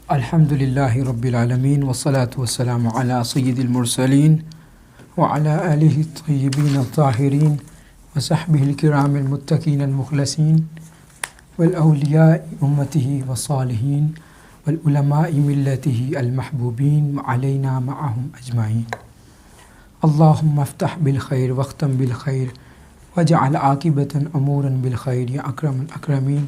الحمدللہ رب العالمین والصلاة والسلام علی سید المرسلین وعلی آلہ الطیبین الطاہرین وصحبہ الکرام المتقین المخلصین والاولیاء امتہ والصالحین والعلماء ملتہ المحبوبین وعلینا معہم اجمعین۔ اللہم افتح بالخیر واختم بالخیر واجعل عاقبۃ امورا بالخیر یا اکرم الاکرمین۔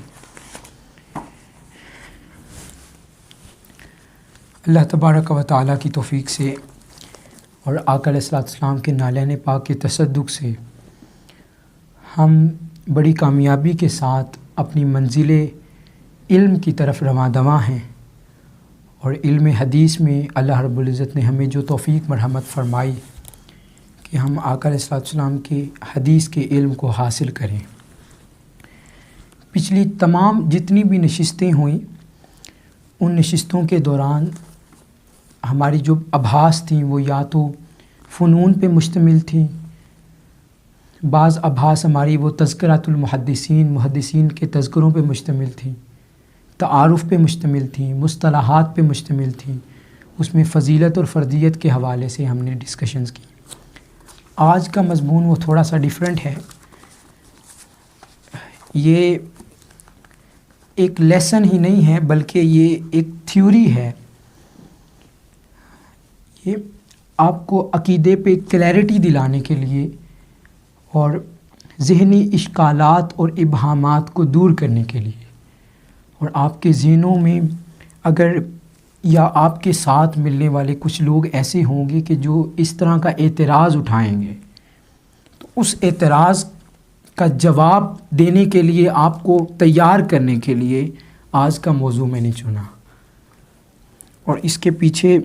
اللہ تبارک و تعالیٰ کی توفیق سے اور آقا علیہ السلام کے نالین پاک کے تصدق سے ہم بڑی کامیابی کے ساتھ اپنی منزل علم کی طرف رواں دواں ہیں، اور علم حدیث میں اللہ رب العزت نے ہمیں جو توفیق مرحمت فرمائی کہ ہم آقا علیہ السلام کے حدیث کے علم کو حاصل کریں۔ پچھلی تمام جتنی بھی نشستیں ہوئیں، ان نشستوں کے دوران ہماری جو ابحاث تھیں وہ یا تو فنون پہ مشتمل تھیں، بعض ابحاث ہماری وہ تذکرۃ المحدثین، محدثین کے تذکروں پہ مشتمل تھیں، تعارف پہ مشتمل تھیں، مصطلحات پہ مشتمل تھیں، اس میں فضیلت اور فردیت کے حوالے سے ہم نے ڈسکشنز کی۔ آج کا مضمون وہ تھوڑا سا ڈیفرنٹ ہے، یہ ایک لیسن ہی نہیں ہے بلکہ یہ ایک تھیوری ہے۔ یہ آپ کو عقیدے پہ کلیئرٹی دلانے کے لیے اور ذہنی اشکالات اور ابہامات کو دور کرنے کے لیے، اور آپ کے ذہنوں میں اگر یا آپ کے ساتھ ملنے والے کچھ لوگ ایسے ہوں گے کہ جو اس طرح کا اعتراض اٹھائیں گے، تو اس اعتراض کا جواب دینے کے لیے آپ کو تیار کرنے کے لیے آج کا موضوع میں نے چنا۔ اور اس کے پیچھے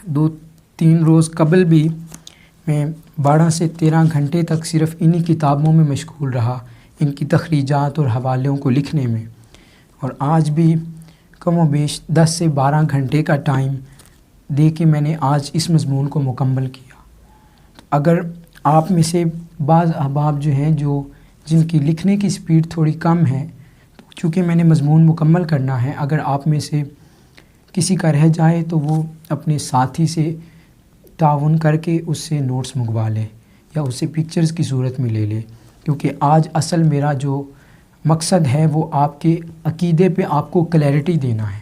2-3 روز قبل بھی میں 12 سے 13 گھنٹے تک صرف انہی کتابوں میں مشغول رہا، ان کی تخریجات اور حوالوں کو لکھنے میں، اور آج بھی کم و بیش 10 سے 12 گھنٹے کا ٹائم دے کے میں نے آج اس مضمون کو مکمل کیا۔ اگر آپ میں سے بعض احباب جو ہیں جن کی لکھنے کی سپیڈ تھوڑی کم ہے، تو چونکہ میں نے مضمون مکمل کرنا ہے، اگر آپ میں سے کسی کا رہ جائے تو وہ اپنے ساتھی سے تعاون کر کے اس سے نوٹس منگوا لے یا اسے پکچرز کی صورت میں لے لے، کیونکہ آج اصل میرا جو مقصد ہے وہ آپ کے عقیدے پہ آپ کو کلیئرٹی دینا ہے۔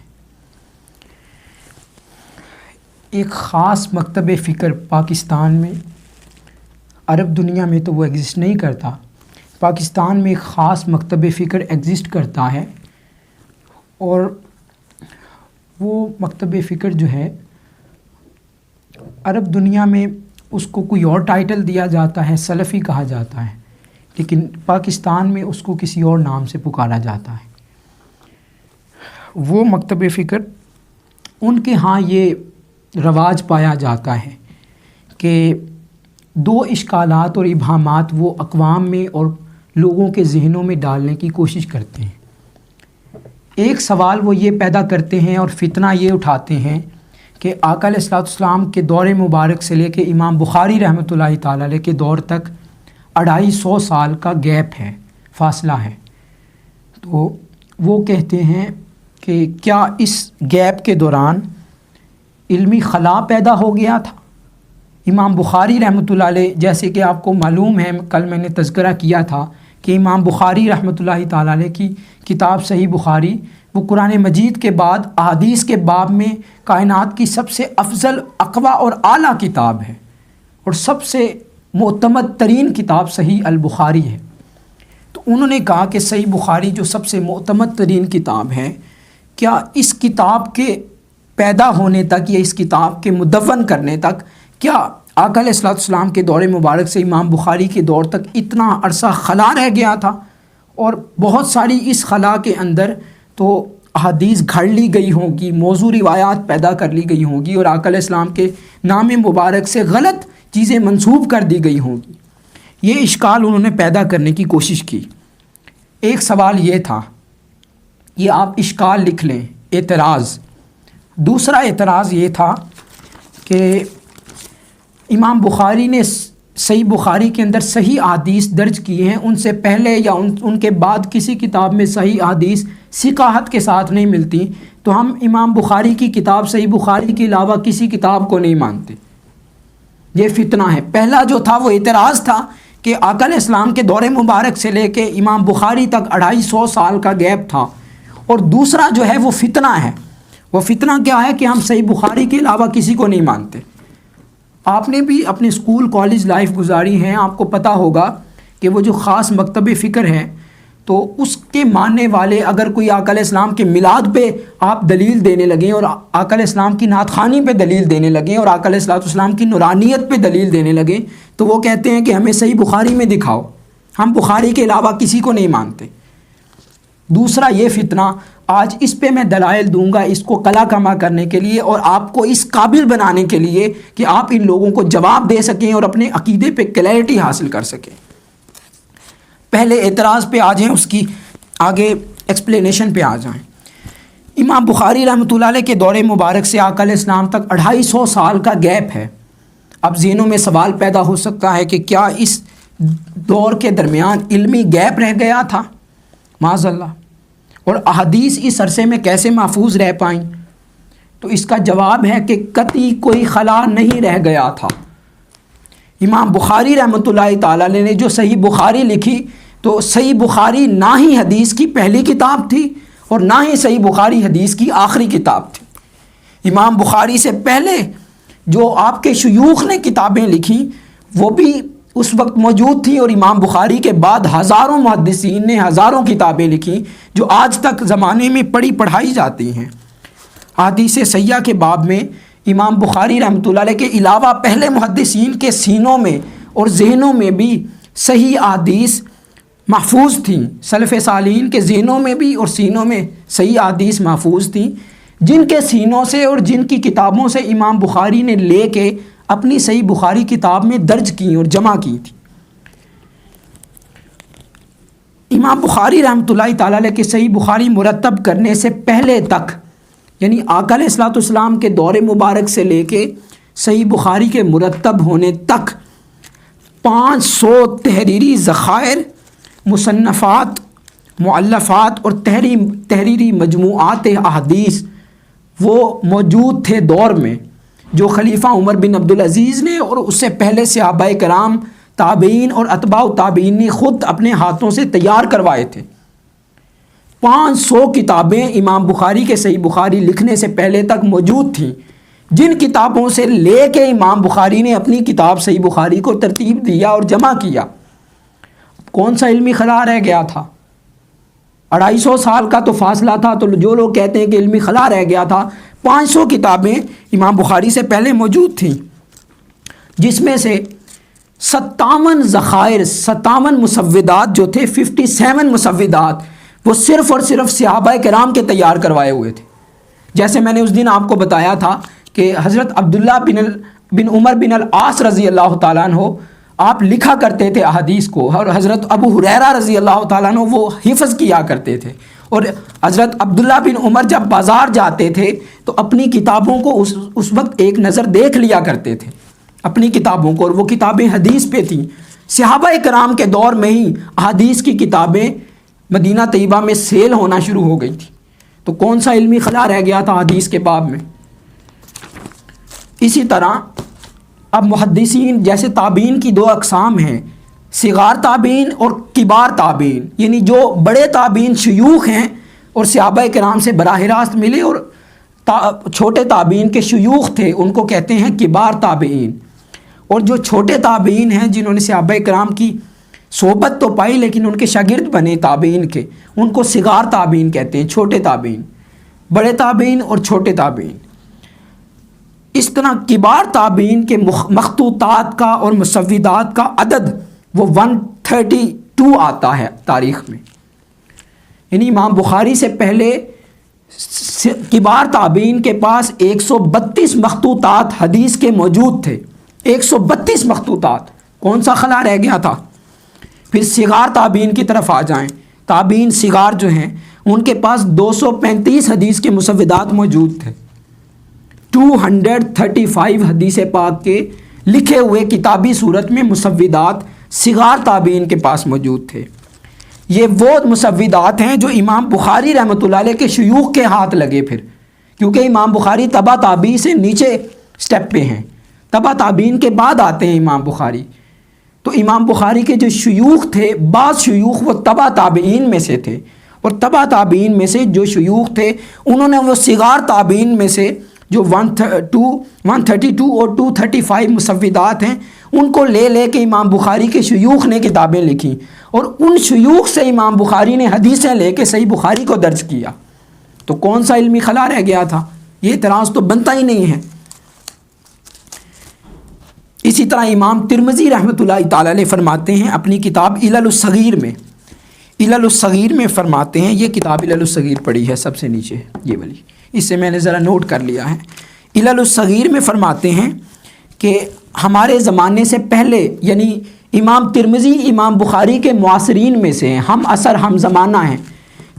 ایک خاص مکتب فکر پاکستان میں، عرب دنیا میں تو وہ ایگزسٹ نہیں کرتا، پاکستان میں ایک خاص مکتب فکر ایگزسٹ کرتا ہے، اور وہ مکتب فکر جو ہے عرب دنیا میں اس کو کوئی اور ٹائٹل دیا جاتا ہے، سلفی کہا جاتا ہے، لیکن پاکستان میں اس کو کسی اور نام سے پکارا جاتا ہے۔ وہ مکتب فکر ان کے ہاں یہ رواج پایا جاتا ہے کہ 2 اشکالات اور ابہامات وہ اقوام میں اور لوگوں کے ذہنوں میں ڈالنے کی کوشش کرتے ہیں۔ ایک سوال وہ یہ پیدا کرتے ہیں اور فتنہ یہ اٹھاتے ہیں کہ آقا علیہ السلام کے دور مبارک سے لے کے امام بخاری رحمۃ اللہ تعالی علیہ کے دور تک 250 سال کا گیپ ہے، فاصلہ ہے۔ تو وہ کہتے ہیں کہ کیا اس گیپ کے دوران علمی خلا پیدا ہو گیا تھا؟ امام بخاری رحمۃ اللہ علیہ، جیسے کہ آپ کو معلوم ہے، کل میں نے تذکرہ کیا تھا کہ امام بخاری رحمۃ اللہ تعالی علیہ کی کتاب صحیح بخاری وہ قرآن مجید کے بعد احادیث کے باب میں کائنات کی سب سے افضل، اقویٰ اور اعلیٰ کتاب ہے، اور سب سے معتمد ترین کتاب صحیح البخاری ہے۔ تو انہوں نے کہا کہ صحیح بخاری جو سب سے معتمد ترین کتاب ہے، کیا اس کتاب کے پیدا ہونے تک یا اس کتاب کے مدون کرنے تک کیا آقا علیہ السلام کے دور مبارک سے امام بخاری کے دور تک اتنا عرصہ خلا رہ گیا تھا، اور بہت ساری اس خلا کے اندر تو احادیث گھڑ لی گئی ہوں گی، موضوع روایات پیدا کر لی گئی ہوں گی، اور آقا علیہ السلام کے نام مبارک سے غلط چیزیں منسوب کر دی گئی ہوں گی۔ یہ اشکال انہوں نے پیدا کرنے کی کوشش کی۔ ایک سوال یہ تھا، یہ آپ اشکال لکھ لیں، اعتراض۔ دوسرا اعتراض یہ تھا کہ امام بخاری نے صحیح بخاری کے اندر صحیح احادیث درج کیے ہیں، ان سے پہلے یا ان کے بعد کسی کتاب میں صحیح احادیث ثقاحت کے ساتھ نہیں ملتی، تو ہم امام بخاری کی کتاب صحیح بخاری کے علاوہ کسی کتاب کو نہیں مانتے۔ یہ فتنہ ہے۔ پہلا جو تھا وہ اعتراض تھا کہ آقا علیہ السلام کے دور مبارک سے لے کے امام بخاری تک 250 سال کا گیپ تھا، اور دوسرا جو ہے وہ فتنہ ہے۔ وہ فتنہ کیا ہے کہ ہم صحیح بخاری کے علاوہ کسی کو نہیں مانتے۔ آپ نے بھی اپنے اسکول کالج لائف گزاری ہیں، آپ کو پتہ ہوگا کہ وہ جو خاص مکتب فکر ہے، تو اس کے ماننے والے اگر کوئی آقا علیہ السلام کے میلاد پہ آپ دلیل دینے لگیں اور آقا علیہ السلام کی نعت خوانی پہ دلیل دینے لگیں اور آقا علیہ السلام کی نورانیت پہ دلیل دینے لگیں، تو وہ کہتے ہیں کہ ہمیں صحیح بخاری میں دکھاؤ، ہم بخاری کے علاوہ کسی کو نہیں مانتے۔ دوسرا یہ فتنہ، آج اس پہ میں دلائل دوں گا اس کو قلع کما کرنے کے لیے اور آپ کو اس قابل بنانے کے لیے کہ آپ ان لوگوں کو جواب دے سکیں اور اپنے عقیدے پہ کلیئرٹی حاصل کر سکیں۔ پہلے اعتراض پہ آ جائیں، اس کی آگے ایکسپلینیشن پہ آ جائیں۔ امام بخاری رحمۃ اللہ علیہ کے دور مبارک سے آقا علیہ السلام تک 250 سال کا گیپ ہے۔ اب ذہنوں میں سوال پیدا ہو سکتا ہے کہ کیا اس دور کے درمیان علمی گیپ رہ گیا تھا؟ معاذ اللہ، اور احادیث اس عرصے میں کیسے محفوظ رہ پائیں؟ تو اس کا جواب ہے کہ قطعی کوئی خلا نہیں رہ گیا تھا۔ امام بخاری رحمۃ اللہ تعالیٰ نے جو صحیح بخاری لکھی، تو صحیح بخاری نہ ہی حدیث کی پہلی کتاب تھی اور نہ ہی صحیح بخاری حدیث کی آخری کتاب تھی۔ امام بخاری سے پہلے جو آپ کے شیوخ نے کتابیں لکھیں وہ بھی اس وقت موجود تھی، اور امام بخاری کے بعد ہزاروں محدثین نے ہزاروں کتابیں لکھیں جو آج تک زمانے میں پڑھائی جاتی ہیں۔ احادیث صحیحہ کے باب میں امام بخاری رحمۃ اللہ علیہ کے علاوہ پہلے محدثین کے سینوں میں اور ذہنوں میں بھی صحیح احادیث محفوظ تھیں۔ سلف صالحین کے ذہنوں میں بھی اور سینوں میں صحیح احادیث محفوظ تھیں، جن کے سینوں سے اور جن کی کتابوں سے امام بخاری نے لے کے اپنی صحیح بخاری کتاب میں درج کی اور جمع کی تھی۔ امام بخاری رحمۃ اللہ تعالیٰ علیہ کے صحیح بخاری مرتب کرنے سے پہلے تک، یعنی آقا علیہ الصلوۃ والسلام کے دور مبارک سے لے کے صحیح بخاری کے مرتب ہونے تک 500 تحریری ذخائر، مصنفات، مؤلفات اور تحریری مجموعات احادیث وہ موجود تھے دور میں، جو خلیفہ عمر بن عبدالعزیز نے اور اس سے پہلے صحابہ کرام، تابعین اور اتباع تابعین نے خود اپنے ہاتھوں سے تیار کروائے تھے۔ 500 کتابیں امام بخاری کے صحیح بخاری لکھنے سے پہلے تک موجود تھیں، جن کتابوں سے لے کے امام بخاری نے اپنی کتاب صحیح بخاری کو ترتیب دیا اور جمع کیا۔ کون سا علمی خلا رہ گیا تھا؟ 250 سال کا تو فاصلہ تھا، تو جو لوگ کہتے ہیں کہ علمی خلا رہ گیا تھا، 500 کتابیں امام بخاری سے پہلے موجود تھیں، جس میں سے 57 ذخائر، 57 مسودات جو تھے، 57 مسودات وہ صرف اور صرف صحابہ کرام کے تیار کروائے ہوئے تھے۔ جیسے میں نے اس دن آپ کو بتایا تھا کہ حضرت عبداللہ بن عمر بن العاص رضی اللہ تعالیٰ عنہ آپ لکھا کرتے تھے احادیث کو، اور حضرت ابو ہریرہ رضی اللہ تعالیٰ عنہ وہ حفظ کیا کرتے تھے، اور حضرت عبداللہ بن عمر جب بازار جاتے تھے تو اپنی کتابوں کو اس وقت ایک نظر دیکھ لیا کرتے تھے اپنی کتابوں کو، اور وہ کتابیں حدیث پہ تھیں۔ صحابہ کرام کے دور میں ہی احادیث کی کتابیں مدینہ طیبہ میں سیل ہونا شروع ہو گئی تھی، تو کون سا علمی خلا رہ گیا تھا حدیث کے باب میں؟ اسی طرح اب محدثین جیسے تابعین کی 2 اقسام ہیں، صغار تابعین اور کبار تابعین، یعنی جو بڑے تابعین شیوخ ہیں اور صحابہ کرام سے براہ راست ملے، اور چھوٹے تابعین کے شیوخ تھے، ان کو کہتے ہیں کبار تابعین۔ اور جو چھوٹے تابعین ہیں جنہوں نے صحابہ کرام کی صحبت تو پائی لیکن ان کے شاگرد بنے تابعین کے، ان کو صغار تابعین کہتے ہیں، چھوٹے تابعین، بڑے تابعین اور چھوٹے تابعین۔ اس طرح کبار تابعین کے مخطوطات کا اور مسودات کا عدد وہ 132 آتا ہے تاریخ میں، یعنی امام بخاری سے پہلے کبار تابعین کے پاس 132 مخطوطات حدیث کے موجود تھے، 132 مخطوطات، کون سا خلا رہ گیا تھا؟ پھر صغار تابعین کی طرف آ جائیں، تابعین صغار جو ہیں ان کے پاس 235 حدیث کے مسودات موجود تھے، 235 حدیث پاک کے لکھے ہوئے کتابی صورت میں مسودات صغار تابعین کے پاس موجود تھے۔ یہ وہ مسودات ہیں جو امام بخاری رحمۃ اللہ علیہ کے شیوخ کے ہاتھ لگے، پھر کیونکہ امام بخاری تبع تابعی سے نیچے سٹیپ پہ ہیں، تبع تابعین کے بعد آتے ہیں امام بخاری۔ تو امام بخاری کے جو شیوخ تھے، بعض شیوخ وہ تبع تابعین میں سے تھے، اور تبع تابعین میں سے جو شیوخ تھے انہوں نے وہ صغار تابعین میں سے جو 132 اور 235 مسودات ہیں ان کو لے کے امام بخاری کے شیوخ نے کتابیں لکھیں، اور ان شیوخ سے امام بخاری نے حدیثیں لے کے صحیح بخاری کو درج کیا۔ تو کون سا علمی خلا رہ گیا تھا؟ یہ اعتراض تو بنتا ہی نہیں ہے۔ اسی طرح امام ترمذی رحمۃ اللہ تعالی علیہ فرماتے ہیں اپنی کتاب علل الصغیر میں، علل الصغیر میں فرماتے ہیں، یہ کتاب علل الصغیر پڑھی ہے سب سے نیچے یہ والی، اس سے میں نے ذرا نوٹ کر لیا ہے۔ علل الصغیر میں فرماتے ہیں کہ ہمارے زمانے سے پہلے، یعنی امام ترمذی امام بخاری کے معاصرین میں سے ہیں، ہم عصر ہم زمانہ ہیں،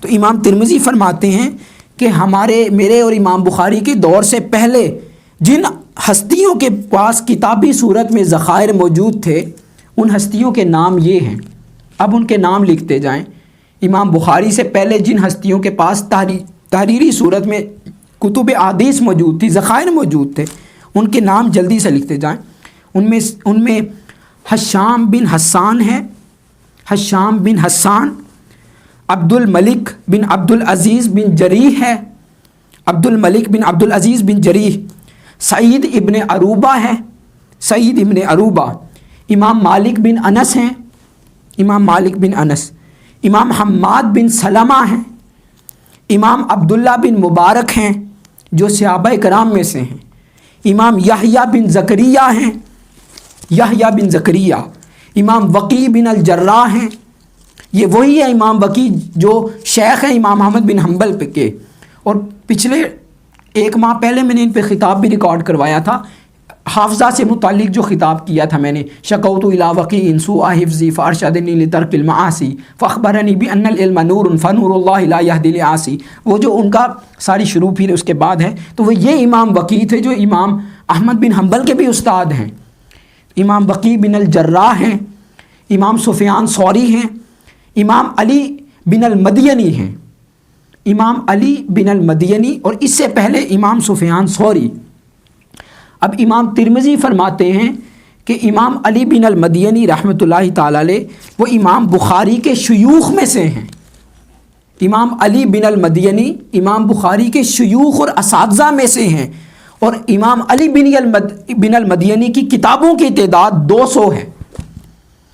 تو امام ترمذی فرماتے ہیں کہ میرے اور امام بخاری کے دور سے پہلے جن ہستیوں کے پاس کتابی صورت میں ذخائر موجود تھے ان ہستیوں کے نام یہ ہیں، اب ان کے نام لکھتے جائیں۔ امام بخاری سے پہلے جن ہستیوں کے پاس تحریری صورت میں کتب احادیث موجود تھی، ذخائر موجود تھے، ان کے نام جلدی سے لکھتے جائیں۔ ان میں حشام بن حسان ہے، حشام بن حسان، عبد الملک بن عبد العزیز بن جریح ہے، عبد الملک بن عبد العزیز بن جریح، سعید ابن عروبہ ہے، سعید ابن عروبہ، امام مالک بن انس ہیں، امام مالک بن انس، امام حماد بن سلمہ ہیں، امام عبداللہ بن مبارک ہیں جو صحابہ کرام میں سے ہیں، امام یحییٰ بن زکریا ہیں، یحییٰ بن زکریا، امام وقی بن الجراح ہیں، یہ وہی ہے امام وقی جو شیخ ہیں امام احمد بن حنبل کے، اور پچھلے 1 ماہ پہلے میں نے ان پہ خطاب بھی ریکارڈ کروایا تھا، حافظہ سے متعلق جو خطاب کیا تھا میں نے، شکوت الی وقیع سوء حفظی فارشدنی لترک المعاصی فاخبرنی بان العلم نور فنور اللہ لا یہدی لعاصی، وہ جو ان کا ساری شروع پھر اس کے بعد ہے، تو وہ یہ امام وقیع تھے جو امام احمد بن حنبل کے بھی استاد ہیں، امام وقیع بن الجراح ہیں، امام سفیان ثوری ہیں، امام علی بن المدینی ہیں، امام علی بن المدینی، اور اس سے پہلے امام سفیان ثوری۔ اب امام ترمذی فرماتے ہیں کہ امام علی بن المدینی رحمۃ اللہ تعالی علیہ وہ امام بخاری کے شیوخ میں سے ہیں، امام علی بن المدینی امام بخاری کے شیوخ اور اساتذہ میں سے ہیں، اور امام علی بن المدینی کی کتابوں کی تعداد 200 ہے۔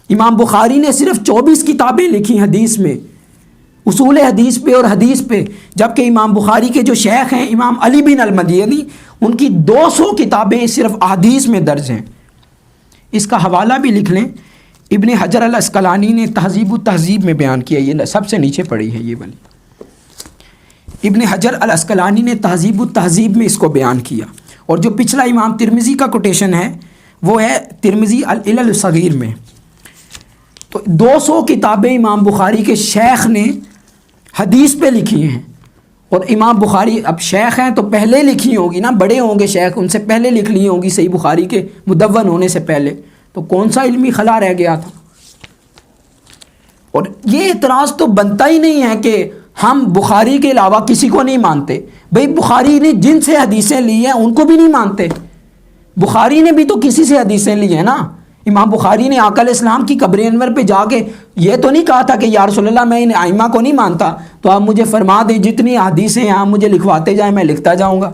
امام بخاری نے صرف 24 کتابیں لکھی حدیث میں، اصول حدیث پہ اور حدیث پہ، جبکہ امام بخاری کے جو شیخ ہیں امام علی بن المدینی ان کی 200 کتابیں صرف احادیث میں درج ہیں۔ اس کا حوالہ بھی لکھ لیں، ابن حجر العسقلانی نے تہذیب التہذیب میں بیان کیا، یہ سب سے نیچے پڑھی ہے یہ والی، ابن حجر العسقلانی نے تہذیب التہذیب میں اس کو بیان کیا، اور جو پچھلا امام ترمذی کا کوٹیشن ہے وہ ہے ترمذی العلل الصغیر میں۔ تو 200 کتابیں امام بخاری کے شیخ نے حدیث پہ لکھی ہیں، اور امام بخاری اب شیخ ہیں تو پہلے لکھی ہوگی نا، بڑے ہوں گے شیخ، ان سے پہلے لکھ لی ہوں گی صحیح بخاری کے مدون ہونے سے پہلے، تو کون سا علمی خلا رہ گیا تھا؟ اور یہ اعتراض تو بنتا ہی نہیں ہے کہ ہم بخاری کے علاوہ کسی کو نہیں مانتے، بھئی بخاری نے جن سے حدیثیں لی ہیں ان کو بھی نہیں مانتے، بخاری نے بھی تو کسی سے حدیثیں لی ہیں نا۔ امام بخاری نے آقا علیہ السلام کی قبر انور پہ جا کے یہ تو نہیں کہا تھا کہ یا رسول اللہ میں ان ائمہ کو نہیں مانتا، تو آپ مجھے فرما دیں جتنی حدیثیں ہیں آپ مجھے لکھواتے جائیں، میں لکھتا جاؤں گا۔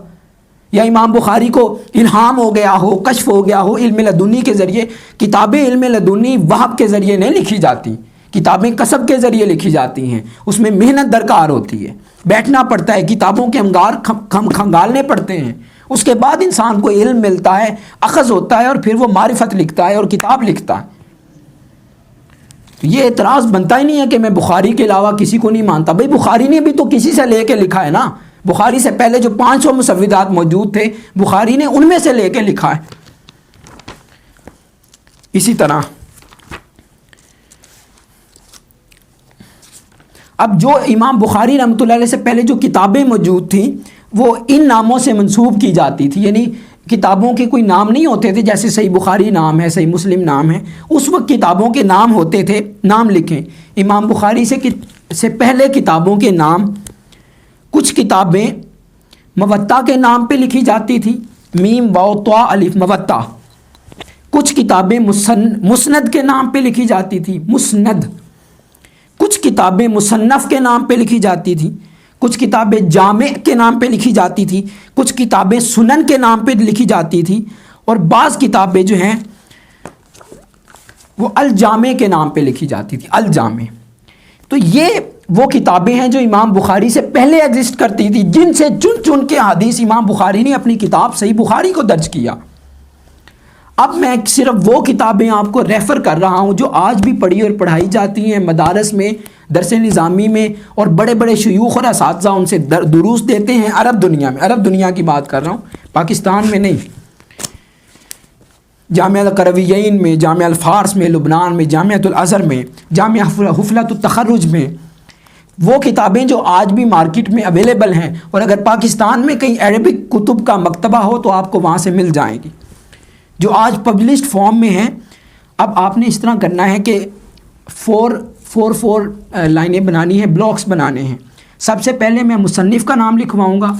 یا امام بخاری کو الہام ہو گیا ہو، کشف ہو گیا ہو علم لدنی کے ذریعے، کتابیں علم لدنی وحب کے ذریعے نہیں لکھی جاتی، کتابیں کسب کے ذریعے لکھی جاتی ہیں، اس میں محنت درکار ہوتی ہے، بیٹھنا پڑتا ہے، کتابوں کے انگار کھنگالنے پڑتے ہیں، اس کے بعد انسان کو علم ملتا ہے، اخذ ہوتا ہے، اور پھر وہ معرفت لکھتا ہے اور کتاب لکھتا ہے۔ یہ اعتراض بنتا ہی نہیں ہے کہ میں بخاری کے علاوہ کسی کو نہیں مانتا، بھئی بخاری نے بھی تو کسی سے لے کے لکھا ہے نا، بخاری سے پہلے جو 500 مسودات موجود تھے بخاری نے ان میں سے لے کے لکھا ہے۔ اسی طرح اب جو امام بخاری رحمۃ اللہ علیہ سے پہلے جو کتابیں موجود تھیں وہ ان ناموں سے منسوب کی جاتی تھی، یعنی کتابوں کے کوئی نام نہیں ہوتے تھے، جیسے صحیح بخاری نام ہے، صحیح مسلم نام ہے، اس وقت کتابوں کے نام ہوتے تھے، نام لکھیں۔ امام بخاری سے پہلے کتابوں کے نام، کچھ کتابیں موطا کے نام پہ لکھی جاتی تھی، میم واو طا الف موطا۔ کچھ کتابیں مسند کے نام پہ لکھی جاتی تھی، مسند۔ کچھ کتابیں مصنف کے نام پہ لکھی جاتی تھی، کچھ کتابیں جامع کے نام پہ لکھی جاتی تھی، کچھ کتابیں سنن کے نام پہ لکھی جاتی تھی، اور بعض کتابیں جو ہیں وہ الجامع کے نام پہ لکھی جاتی تھی، الجامع۔ تو یہ وہ کتابیں ہیں جو امام بخاری سے پہلے ایگزسٹ کرتی تھی، جن سے چن چن کے حدیث امام بخاری نے اپنی کتاب صحیح بخاری کو درج کیا۔ اب میں صرف وہ کتابیں آپ کو ریفر کر رہا ہوں جو آج بھی پڑھی اور پڑھائی جاتی ہیں مدارس میں، درس نظامی میں، اور بڑے بڑے شیوخ اور اساتذہ ان سے دروس دیتے ہیں عرب دنیا میں۔ عرب دنیا کی بات کر رہا ہوں، پاکستان میں نہیں۔ جامعہ القرویین میں، جامعہ الفارس میں لبنان میں، جامعۃ الازہر میں، جامعہ حفلۃ التخرج میں، وہ کتابیں جو آج بھی مارکیٹ میں اویلیبل ہیں، اور اگر پاکستان میں کہیں عربک کتب کا مکتبہ ہو تو آپ کو وہاں سے مل جائیں گی، جو آج پبلشڈ فارم میں ہیں۔ اب آپ نے اس طرح کرنا ہے کہ فور لائنیں بنانی ہیں، بلاکس بنانے ہیں۔ سب سے پہلے میں مصنف کا نام لکھواؤں گا،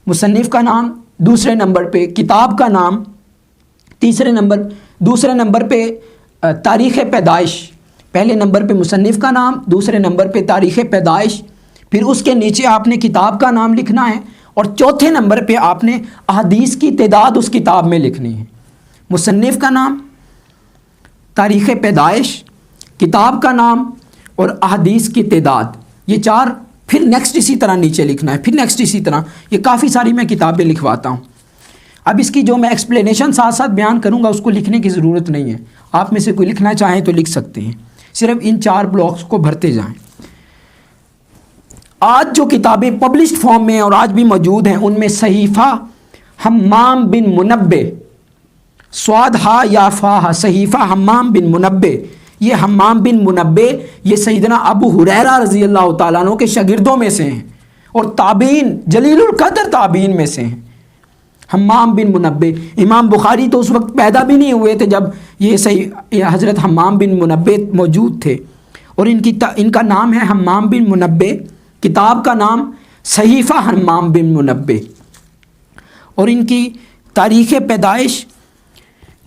مصنف کا نام، دوسرے نمبر پہ کتاب کا نام، دوسرے نمبر پہ تاریخ پیدائش، پہلے نمبر پہ مصنف کا نام، دوسرے نمبر پہ تاریخ پیدائش، پھر اس کے نیچے آپ نے کتاب کا نام لکھنا ہے، اور چوتھے نمبر پہ آپ نے احادیث کی تعداد اس کتاب میں لکھنی ہے۔ مصنف کا نام، تاریخ پیدائش، کتاب کا نام اور احادیث کی تعداد، یہ چار، پھر نیکسٹ اسی طرح نیچے لکھنا ہے، پھر نیکسٹ اسی طرح۔ یہ کافی ساری میں کتابیں لکھواتا ہوں۔ اب اس کی جو میں ایکسپلینیشن ساتھ ساتھ بیان کروں گا اس کو لکھنے کی ضرورت نہیں ہے، آپ میں سے کوئی لکھنا چاہیں تو لکھ سکتے ہیں، صرف ان چار بلاکس کو بھرتے جائیں۔ آج جو کتابیں پبلشڈ فارم میں اور آج بھی موجود ہیں ان میں صحیفہ حمام بن منبع، سواد ہا یا فا ہا، صحیفہ حمام بن منبع، یہ حمام بن منبع یہ سیدنا ابو ہریرہ رضی اللہ تعالیٰ عنہ کے شاگردوں میں سے ہیں، اور تابعین، جلیل القدر تابعین میں سے ہیں۔ حمام بن منبع، امام بخاری تو اس وقت پیدا بھی نہیں ہوئے تھے جب یہ حضرت حمام بن منبع موجود تھے، اور ان کا نام ہے حمام بن منبع، کتاب کا نام صحیفہ حمام بن منبع، اور ان کی تاریخ پیدائش،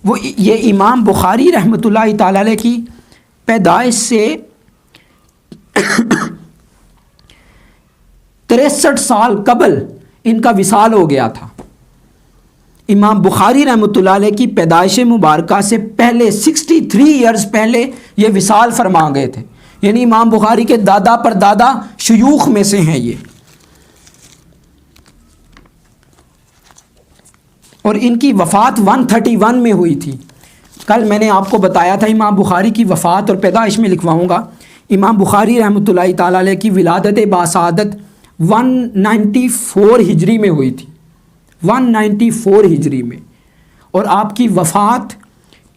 وہ یہ امام بخاری رحمۃ اللہ تعالی علیہ کی پیدائش سے 63 سال قبل ان کا وصال ہو گیا تھا۔ امام بخاری رحمۃ اللہ علیہ کی پیدائش مبارکہ سے پہلے 63 ایئرز پہلے یہ وصال فرما گئے تھے، یعنی امام بخاری کے دادا پر دادا شیوخ میں سے ہیں یہ، اور ان کی وفات 131 میں ہوئی تھی۔ کل میں نے آپ کو بتایا تھا امام بخاری کی وفات اور پیدائش میں لکھواؤں گا۔ امام بخاری رحمۃ اللہ تعالیٰ علیہ کی ولادت باسعادت 194 ہجری میں ہوئی تھی، 194 ہجری میں، اور آپ کی وفات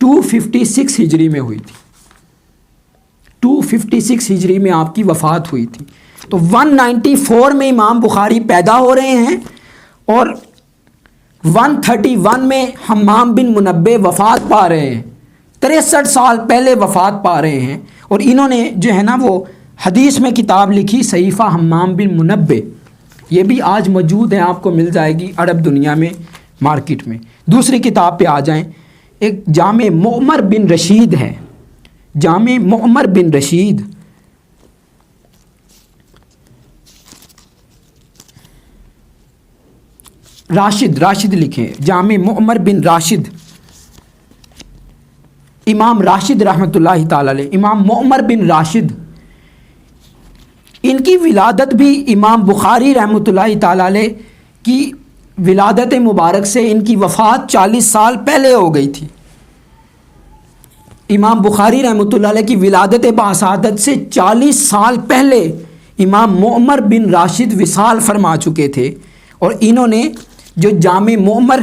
256 ہجری میں ہوئی تھی، 256 ہجری میں آپ کی وفات ہوئی تھی۔ تو 194 میں امام بخاری پیدا ہو رہے ہیں، اور 131 میں حمام بن منبع وفات پا رہے ہیں، 63 سال پہلے وفات پا رہے ہیں، اور انہوں نے جو ہے نا وہ حدیث میں کتاب لکھی صحیفہ حمام بن منبع، یہ بھی آج موجود ہے، آپ کو مل جائے گی عرب دنیا میں مارکیٹ میں۔ دوسری کتاب پہ آ جائیں، ایک جامع معمر بن رشید ہے، جامع معمر بن رشید، راشد لکھیں، جامع معمر بن راشد، امام راشد رحمۃ اللہ تعالی علیہ، امام معمر بن راشد، ان کی ولادت بھی امام بخاری رحمۃ اللہ تعالی علیہ کی ولادت مبارک سے ان کی وفات 40 سال پہلے ہو گئی تھی۔ امام بخاری رحمۃ اللہ علیہ کی ولادت باسعادت سے 40 سال پہلے امام معمر بن راشد وصال فرما چکے تھے، اور انہوں نے جو جامع معمر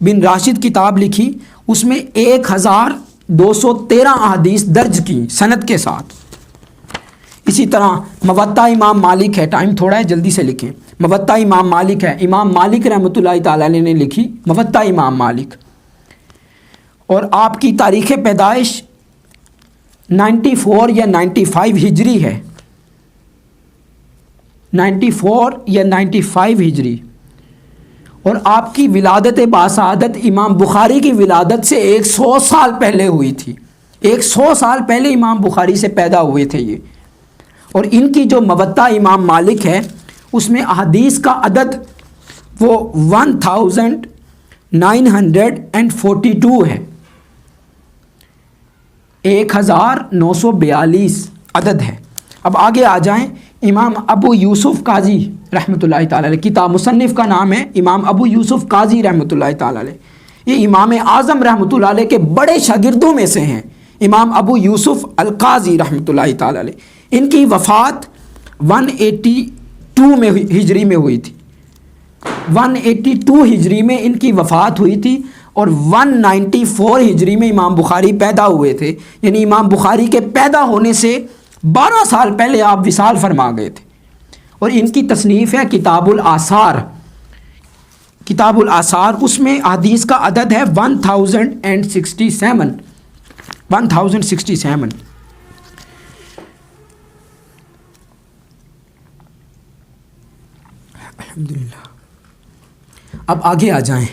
بن راشد کتاب لکھی اس میں 1213 احادیث درج کی سند کے ساتھ۔ اسی طرح موطا امام مالک ہے، ٹائم تھوڑا ہے جلدی سے لکھیں، موطا امام مالک ہے، امام مالک رحمۃ اللہ تعالیٰ علیہ نے لکھی موطا امام مالک، اور آپ کی تاریخ پیدائش 94 یا 95 ہجری ہے، 94 یا 95 ہجری، اور آپ کی ولادت باسعادت امام بخاری کی ولادت سے 100 سال پہلے ہوئی تھی، 100 سال پہلے امام بخاری سے پیدا ہوئے تھے یہ، اور ان کی جو موطا امام مالک ہے اس میں احادیث کا عدد وہ 1942 ہے، 1942 عدد ہے۔ اب آگے آ جائیں، امام ابو یوسف قاضی رحمۃ اللہ تعالیٰ علیہ، کتاب مصنف کا نام ہے امام ابو یوسف قاضی رحمۃ اللہ تعالیٰ علیہ، یہ امام اعظم رحمۃ اللہ علیہ کے بڑے شاگردوں میں سے ہیں، امام ابو یوسف القاضی رحمۃ اللہ تعالیٰ علیہ۔ ان کی وفات 182 میں ہجری میں ہوئی تھی، 182 ہجری میں ان کی وفات ہوئی تھی، اور 194 ہجری میں امام بخاری پیدا ہوئے تھے، یعنی امام بخاری کے پیدا ہونے سے 12 سال پہلے آپ وصال فرما گئے تھے۔ اور ان کی تصنیف ہے کتاب الآثار، کتاب الآثار، اس میں احادیث کا عدد ہے 1067 الحمدللہ۔ اب آگے آ جائیں،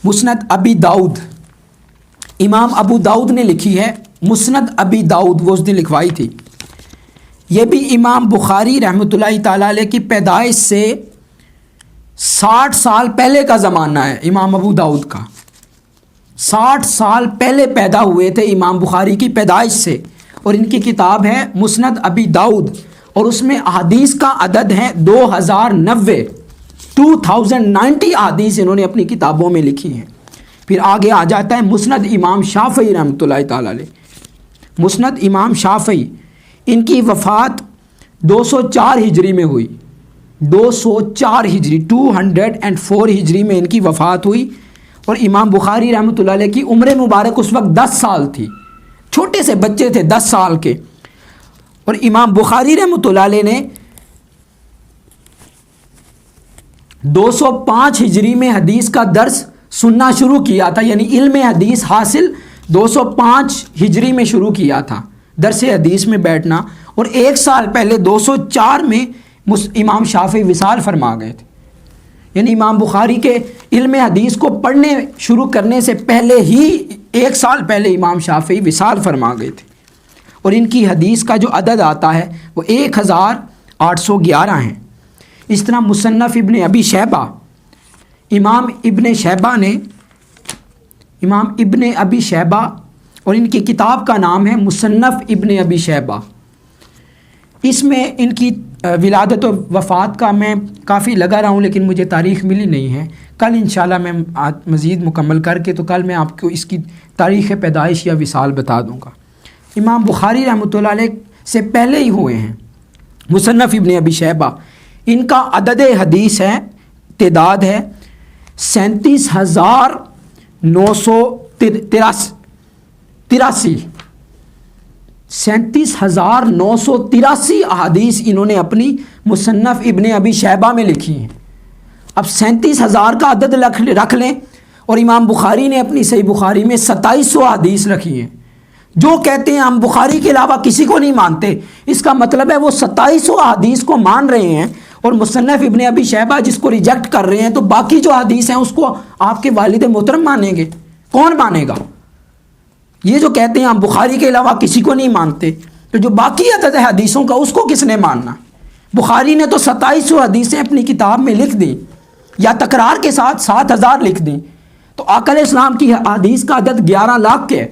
مسند ابی داؤد، امام ابو داؤد نے لکھی ہے مسند ابی داؤد، وہ اس نے لکھوائی تھی، یہ بھی امام بخاری رحمۃ اللہ تعالیٰ علیہ کی پیدائش سے 60 سال پہلے کا زمانہ ہے، امام ابو داؤد کا 60 سال پہلے پیدا ہوئے تھے امام بخاری کی پیدائش سے، اور ان کی کتاب ہے مسند ابی داؤد، اور اس میں احادیث کا عدد ہے 2090 احادیث انہوں نے اپنی کتابوں میں لکھی ہیں۔ پھر آگے آ جاتا ہے مسند امام شافعی رحمۃ اللہ تعالیٰ علیہ، مسند امام شافعی، ان کی وفات 204 ہجری میں ہوئی، 204 ہجری 204 ہجری میں ان کی وفات ہوئی، اور امام بخاری رحمۃ اللہ علیہ کی عمر مبارک اس وقت 10 سال تھی، چھوٹے سے بچے تھے 10 سال کے، اور امام بخاری رحمۃ اللہ علیہ نے 205 ہجری میں حدیث کا درس سننا شروع کیا تھا، یعنی علم حدیث حاصل 205 ہجری میں شروع کیا تھا، درس حدیث میں بیٹھنا، اور 1 سال پہلے 204 میں امام شافعی وصال فرما گئے تھے، یعنی امام بخاری کے علم حدیث کو پڑھنے شروع کرنے سے پہلے ہی 1 سال پہلے امام شافعی وصال فرما گئے تھے، اور ان کی حدیث کا جو عدد آتا ہے وہ 1811 ہیں۔ اس طرح مصنف ابن ابی شیبہ، امام ابن ابی شیبہ، اور ان کی کتاب کا نام ہے مصنف ابن ابی شیبہ، اس میں ان کی ولادت و وفات کا میں کافی لگا رہا ہوں لیکن مجھے تاریخ ملی نہیں ہے، کل انشاءاللہ میں مزید مکمل کر کے تو کل میں آپ کو اس کی تاریخ پیدائش یا وصال بتا دوں گا۔ امام بخاری رحمۃ اللہ علیہ سے پہلے ہی ہوئے ہیں مصنف ابن ابی شیبہ، ان کا عدد حدیث ہے، تعداد ہے 37,983 37,983 احادیث انہوں نے اپنی مصنف ابن ابی شیبہ میں لکھی ہیں۔ اب 37,000 کا عدد رکھ لیں، اور امام بخاری نے اپنی صحیح بخاری میں 2700 احادیث رکھی ہیں۔ جو کہتے ہیں ہم بخاری کے علاوہ کسی کو نہیں مانتے، اس کا مطلب ہے وہ 2700 احادیث کو مان رہے ہیں، اور مصنف ابن ابی شیبہ جس کو ریجیکٹ کر رہے ہیں، تو باقی جو حدیث ہیں اس کو آپ کے والد محترم مانیں گے؟ کون مانے گا؟ یہ جو کہتے ہیں ہم بخاری کے علاوہ کسی کو نہیں مانتے، تو جو باقی عدد حدیثوں کا اس کو کس نے ماننا؟ بخاری نے تو 2700 حدیثیں اپنی کتاب میں لکھ دیں، یا تکرار کے ساتھ 7000 لکھ دیں، تو آقا علیہ السلام کی حدیث کا عدد 11 لاکھ کے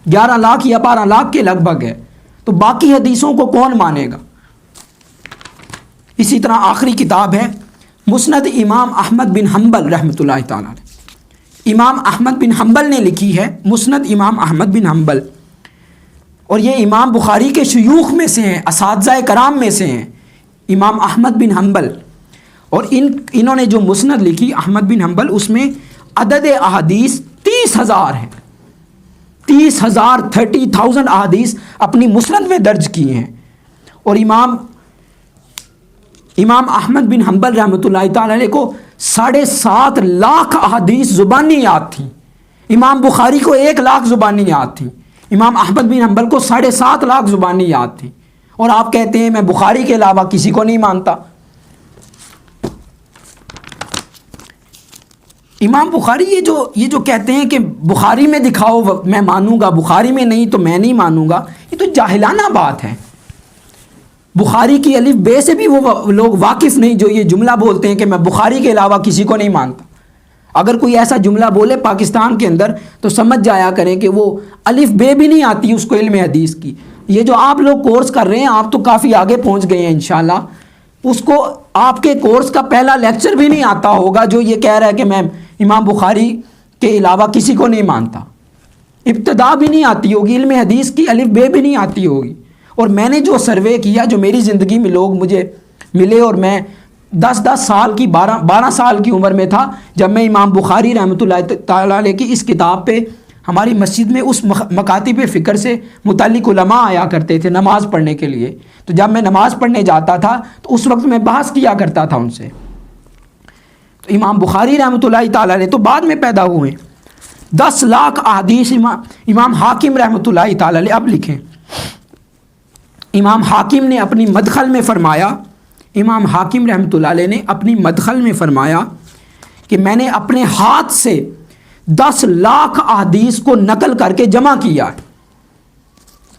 11 لاکھ یا 12 لاکھ کے لگ بھگ ہے، تو باقی حدیثوں کو کون مانے گا؟ اسی طرح آخری کتاب ہے مسند امام احمد بن حنبل رحمۃ اللہ تعالیٰ علیہ، امام احمد بن حنبل نے لکھی ہے مسند امام احمد بن حنبل، اور یہ امام بخاری کے شیوخ میں سے ہیں، اساتذہ کرام میں سے ہیں امام احمد بن حنبل، اور انہوں نے جو مسند لکھی احمد بن حنبل، اس میں عدد احادیث 30,000 ہیں، 30,000 احادیث اپنی مسند میں درج کی ہیں، اور امام احمد بن حنبل رحمۃ اللہ تعالی علیہ کو 7.5 لاکھ احادیث زبانی یاد تھیں. امام بخاری کو 1 لاکھ زبانی یاد تھیں. امام احمد بن حنبل کو 7.5 لاکھ زبانی یاد تھیں. اور آپ کہتے ہیں میں بخاری کے علاوہ کسی کو نہیں مانتا. امام بخاری یہ جو کہتے ہیں کہ بخاری میں دکھاؤ میں مانوں گا، بخاری میں نہیں تو میں نہیں مانوں گا، یہ تو جاہلانہ بات ہے. بخاری کی الف بے سے بھی وہ لوگ واقف نہیں جو یہ جملہ بولتے ہیں کہ میں بخاری کے علاوہ کسی کو نہیں مانتا. اگر کوئی ایسا جملہ بولے پاکستان کے اندر تو سمجھ جایا کریں کہ وہ الف بے بھی نہیں آتی اس کو علم حدیث کی. یہ جو آپ لوگ کورس کر رہے ہیں آپ تو کافی آگے پہنچ گئے ہیں انشاءاللہ. اس کو آپ کے کورس کا پہلا لیکچر بھی نہیں آتا ہوگا جو یہ کہہ رہا ہے کہ میں امام بخاری کے علاوہ کسی کو نہیں مانتا. ابتدا بھی نہیں آتی ہوگی علم حدیث کی، الف بے بھی نہیں آتی ہوگی. اور میں نے جو سروے کیا، جو میری زندگی میں لوگ مجھے ملے، اور میں 10 سال کی 12 سال کی عمر میں تھا جب میں امام بخاری رحمۃ اللہ تعالیٰ علیہ کی اس کتاب پہ ہماری مسجد میں اس مکاتب فکر سے متعلق علماء آیا کرتے تھے نماز پڑھنے کے لیے. تو جب میں نماز پڑھنے جاتا تھا تو اس وقت میں بحث کیا کرتا تھا ان سے. تو امام بخاری رحمۃ اللہ تعالیٰ علیہ تو بعد میں پیدا ہوئے. 10 لاکھ احادیث امام حاکم رحمۃ اللہ تعالیٰ علیہ. اب لکھیں، امام حاکم نے اپنی مدخل میں فرمایا، امام حاکم رحمۃ اللہ علیہ نے اپنی مدخل میں فرمایا کہ میں نے اپنے ہاتھ سے 10 لاکھ احادیث کو نقل کر کے جمع کیا.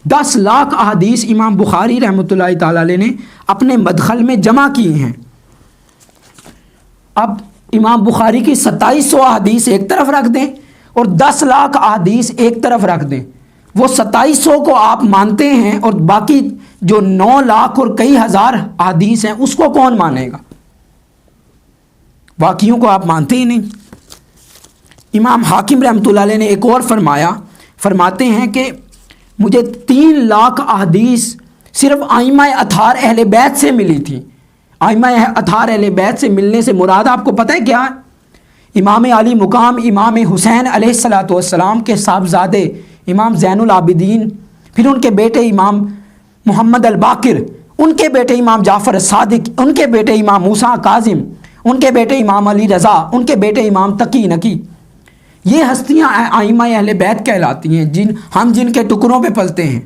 10 لاکھ احادیث امام بخاری رحمۃ اللہ تعالیٰ علیہ نے اپنے مدخل میں جمع کی ہیں. اب امام بخاری کی 2700 احادیث ایک طرف رکھ دیں اور 10 لاکھ احادیث ایک طرف رکھ دیں. وہ 2700 کو آپ مانتے ہیں اور باقی جو 9 لاکھ اور کئی ہزار احادیث ہیں اس کو کون مانے گا؟ باقیوں کو آپ مانتے ہی نہیں. امام حاکم رحمۃ اللہ علیہ نے ایک اور فرماتے ہیں کہ مجھے 3 لاکھ احادیث صرف ائمہ اطہار اہل بیت سے ملی تھی. ائمہ اطہار اہل بیت سے ملنے سے مراد آپ کو پتہ ہے کیا ہے؟ امام علی مقام امام حسین علیہ الصلوۃ والسلام کے صاحبزادے امام زین العابدین، پھر ان کے بیٹے امام محمد الباقر، ان کے بیٹے امام جعفر الصادق، ان کے بیٹے امام موسیٰ کاظم، ان کے بیٹے امام علی رضا، ان کے بیٹے امام تقی نقی. یہ ہستیاں ائمہ اہل بیت کہلاتی ہیں ہم جن کے ٹکڑوں پہ پلتے ہیں.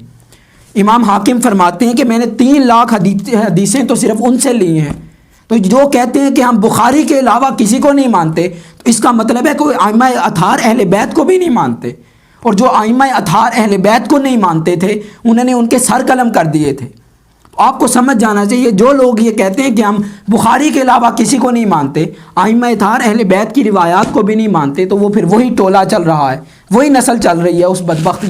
امام حاکم فرماتے ہیں کہ میں نے 3 لاکھ حدیثیں تو صرف ان سے لی ہیں. تو جو کہتے ہیں کہ ہم بخاری کے علاوہ کسی کو نہیں مانتے تو اس کا مطلب ہے کہ ائمہ اطہار اہل بیت کو بھی نہیں مانتے. اور جو ائمہ اطہار اہل بیت کو نہیں مانتے تھے انہوں نے ان کے سر قلم کر دیے تھے. آپ کو سمجھ جانا چاہیے جو لوگ یہ کہتے ہیں کہ ہم بخاری کے علاوہ کسی کو نہیں مانتے، ائمہ اطہار اہل بیت کی روایات کو بھی نہیں مانتے، تو وہ پھر وہی ٹولہ چل رہا ہے، وہی نسل چل رہی ہے اس بدبخت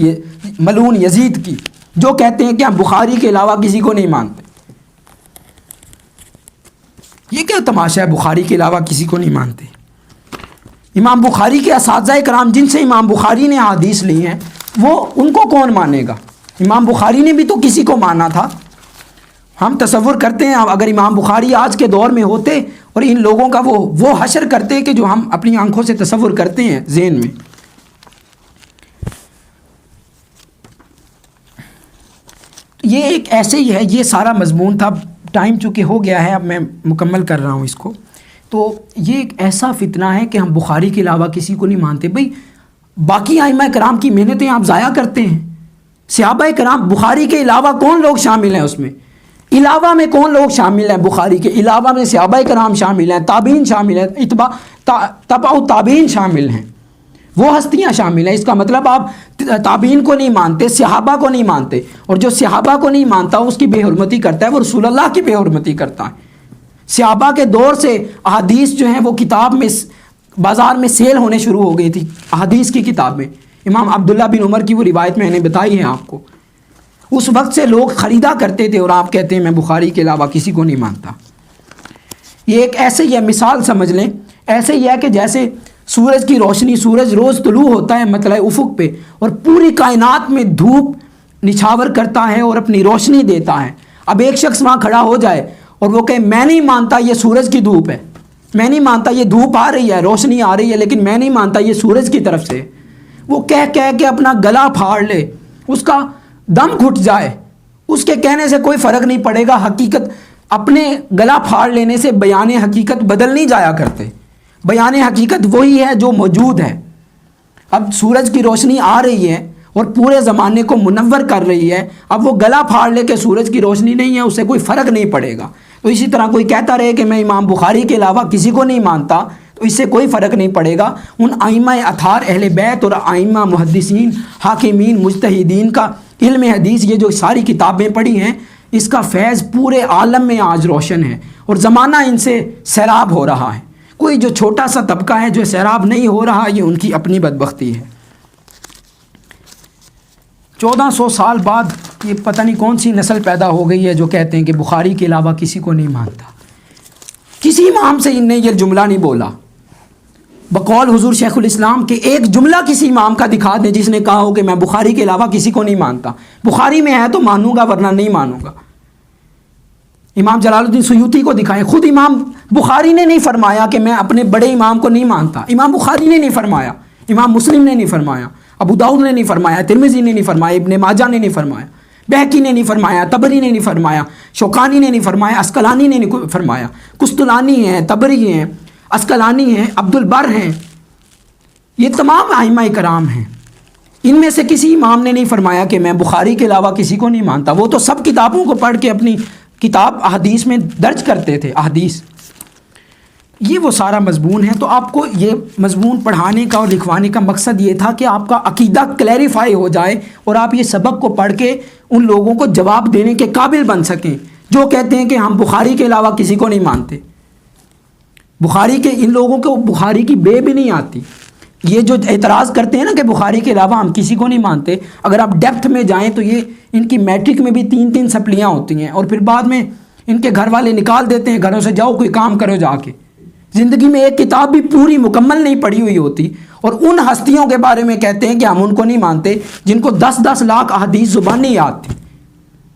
ملعون یزید کی جو کہتے ہیں کہ ہم بخاری کے علاوہ کسی کو نہیں مانتے. یہ کیا تماشا ہے بخاری کے علاوہ کسی کو نہیں مانتے؟ امام بخاری کے اساتذہ کرام جن سے امام بخاری نے حدیث لی ہیں وہ ان کو کون مانے گا؟ امام بخاری نے بھی تو کسی کو مانا تھا. ہم تصور کرتے ہیں اگر امام بخاری آج کے دور میں ہوتے اور ان لوگوں کا وہ حشر کرتے کہ جو ہم اپنی آنکھوں سے تصور کرتے ہیں ذہن میں. یہ ایک ایسے ہی ہے، یہ سارا مضمون تھا. ٹائم چونکہ ہو گیا ہے اب میں مکمل کر رہا ہوں اس کو. تو یہ ایک ایسا فتنہ ہے کہ ہم بخاری کے علاوہ کسی کو نہیں مانتے. بھئی باقی ائمہ کرام کی محنتیں آپ ضائع کرتے ہیں. صحابہ کرام بخاری کے علاوہ کون لوگ شامل ہیں اس میں؟ علاوہ میں کون لوگ شامل ہیں؟ بخاری کے علاوہ میں صحابہ کرام شامل ہیں، تابعین شامل ہیں، تبع تابعین شامل ہیں، وہ ہستیاں شامل ہیں. اس کا مطلب آپ تابعین کو نہیں مانتے، صحابہ کو نہیں مانتے، اور جو صحابہ کو نہیں مانتا اس کی بے حرمتی کرتا ہے، وہ رسول اللہ کی بے حرمتی کرتا ہے. صحابہ کے دور سے احادیث جو ہیں وہ کتاب میں بازار میں سیل ہونے شروع ہو گئی تھی. احادیث کی کتاب میں امام عبداللہ بن عمر کی وہ روایت میں نے بتائی ہے آپ کو. اس وقت سے لوگ خریدا کرتے تھے اور آپ کہتے ہیں میں بخاری کے علاوہ کسی کو نہیں مانتا. یہ ایک ایسے ہی ہے، مثال سمجھ لیں، ایسے ہی ہے کہ جیسے سورج کی روشنی، سورج روز طلوع ہوتا ہے مطلع افق پہ اور پوری کائنات میں دھوپ نچھاور کرتا ہے اور اپنی روشنی دیتا ہے. اب ایک شخص وہاں کھڑا ہو جائے اور وہ کہے میں نہیں مانتا یہ سورج کی دھوپ ہے، میں نہیں مانتا یہ دھوپ آ رہی ہے، روشنی آ رہی ہے، لیکن میں نہیں مانتا یہ سورج کی طرف سے. وہ کہہ کے اپنا گلا پھاڑ لے، اس کا دم گھٹ جائے اس کے کہنے سے کوئی فرق نہیں پڑے گا. حقیقت اپنے گلا پھاڑ لینے سے بیان حقیقت بدل نہیں جایا کرتے. بیان حقیقت وہی ہے جو موجود ہے. اب سورج کی روشنی آ رہی ہے اور پورے زمانے کو منور کر رہی ہے. اب وہ گلا پھاڑ لے کہ سورج کی روشنی نہیں ہے, اس سے کوئی فرق نہیں پڑے گا. تو اسی طرح کوئی کہتا رہے کہ میں امام بخاری کے علاوہ کسی کو نہیں مانتا, تو اس سے کوئی فرق نہیں پڑے گا. ان ائمہ اطہار اہل بیت اور ائمہ محدثین حاکمین مجتہدین کا علم حدیث, یہ جو ساری کتابیں پڑھی ہیں, اس کا فیض پورے عالم میں آج روشن ہے اور زمانہ ان سے سیراب ہو رہا ہے. کوئی جو چھوٹا سا طبقہ ہے جو سیراب نہیں ہو رہا, یہ ان کی اپنی بدبختی ہے. 1400 سال بعد یہ پتہ نہیں کون سی نسل پیدا ہو گئی ہے جو کہتے ہیں کہ بخاری کے علاوہ کسی کو نہیں مانتا. کسی امام سے ان نے یہ جملہ نہیں بولا. بقول حضور شیخ الاسلام کے ایک جملہ کسی امام کا دکھا دیں جس نے کہا ہو کہ میں بخاری کے علاوہ کسی کو نہیں مانتا. بخاری میں ہے تو مانوں گا ورنہ نہیں مانوں گا. امام جلال الدین سیوطی کو دکھائیں. خود امام بخاری نے نہیں فرمایا کہ میں اپنے بڑے امام کو نہیں مانتا. امام بخاری نے نہیں فرمایا, امام مسلم نے نہیں فرمایا, ابو داؤد نے نہیں فرمایا, ترمذی نے نہیں فرمایا, ابن ماجہ نے نہیں فرمایا, بہقی نے نہیں فرمایا, طبری نے نہیں فرمایا, شوکانی نے نہیں فرمایا, اسقلانی نے نہیں فرمایا. قسطلانی ہیں, طبری ہیں, اسقلانی ہیں, عبد البر ہیں, یہ تمام ائمہ کرام ہیں. ان میں سے کسی امام نے نہیں فرمایا کہ میں بخاری کے علاوہ کسی کو نہیں مانتا. وہ تو سب کتابوں کو پڑھ کے اپنی کتاب احادیث میں درج کرتے تھے. احادیث یہ وہ سارا مضمون ہے. تو آپ کو یہ مضمون پڑھانے کا اور لکھوانے کا مقصد یہ تھا کہ آپ کا عقیدہ کلیریفائی ہو جائے اور آپ یہ سبق کو پڑھ کے ان لوگوں کو جواب دینے کے قابل بن سکیں جو کہتے ہیں کہ ہم بخاری کے علاوہ کسی کو نہیں مانتے. بخاری کے ان لوگوں کو بخاری کی بے بھی نہیں آتی. یہ جو اعتراض کرتے ہیں نا کہ بخاری کے علاوہ ہم کسی کو نہیں مانتے, اگر آپ ڈیپتھ میں جائیں تو یہ ان کی میٹرک میں بھی 3 سپلیاں ہوتی ہیں اور پھر بعد میں ان کے گھر والے نکال دیتے ہیں گھروں سے, جاؤ کوئی کام کرو جا کے. زندگی میں ایک کتاب بھی پوری مکمل نہیں پڑھی ہوئی ہوتی اور ان ہستیوں کے بارے میں کہتے ہیں کہ ہم ان کو نہیں مانتے جن کو 10 لاکھ احادیث زبانی یاد تھی,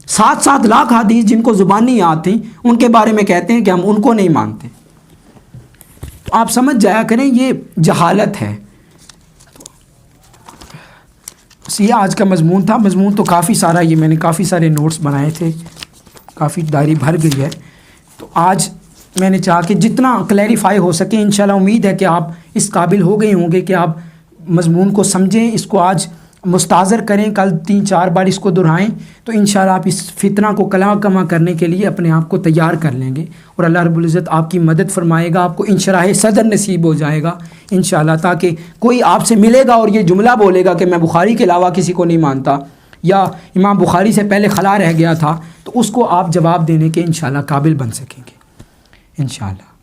7 لاکھ حدیث جن کو زبانی یاد تھی, ان کے بارے میں کہتے ہیں کہ ہم ان کو نہیں مانتے. تو آپ سمجھ جایا کریں یہ جہالت ہے. بس یہ آج کا مضمون تھا. مضمون تو کافی سارا, یہ میں نے کافی سارے نوٹس بنائے تھے, کافی ڈائری بھر گئی ہے. تو آج میں نے چاہا کہ جتنا کلیریفائی ہو سکے, انشاءاللہ امید ہے کہ آپ اس قابل ہو گئے ہوں گے کہ آپ مضمون کو سمجھیں, اس کو آج مستحضر کریں, کل 3-4 بار اس کو دہرائیں, تو انشاءاللہ آپ اس فتنہ کو کما کرنے کے لیے اپنے آپ کو تیار کر لیں گے اور اللہ رب العزت آپ کی مدد فرمائے گا. آپ کو انشراح صدر نصیب ہو جائے گا انشاءاللہ, تاکہ کوئی آپ سے ملے گا اور یہ جملہ بولے گا کہ میں بخاری کے علاوہ کسی کو نہیں مانتا یا امام بخاری سے پہلے خلا رہ گیا تھا, تو اس کو آپ جواب دینے کے انشاءاللہ قابل بن سکیں گے انشاءاللہ.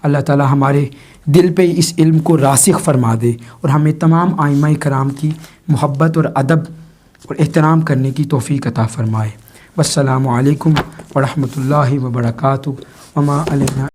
اللہ تعالی ہمارے دل پہ اس علم کو راسخ فرما دے اور ہمیں تمام ائمہ کرام کی محبت اور ادب اور احترام کرنے کی توفیق عطا فرمائے. والسلام علیکم ورحمۃ اللہ وبرکاتہ. وما علینا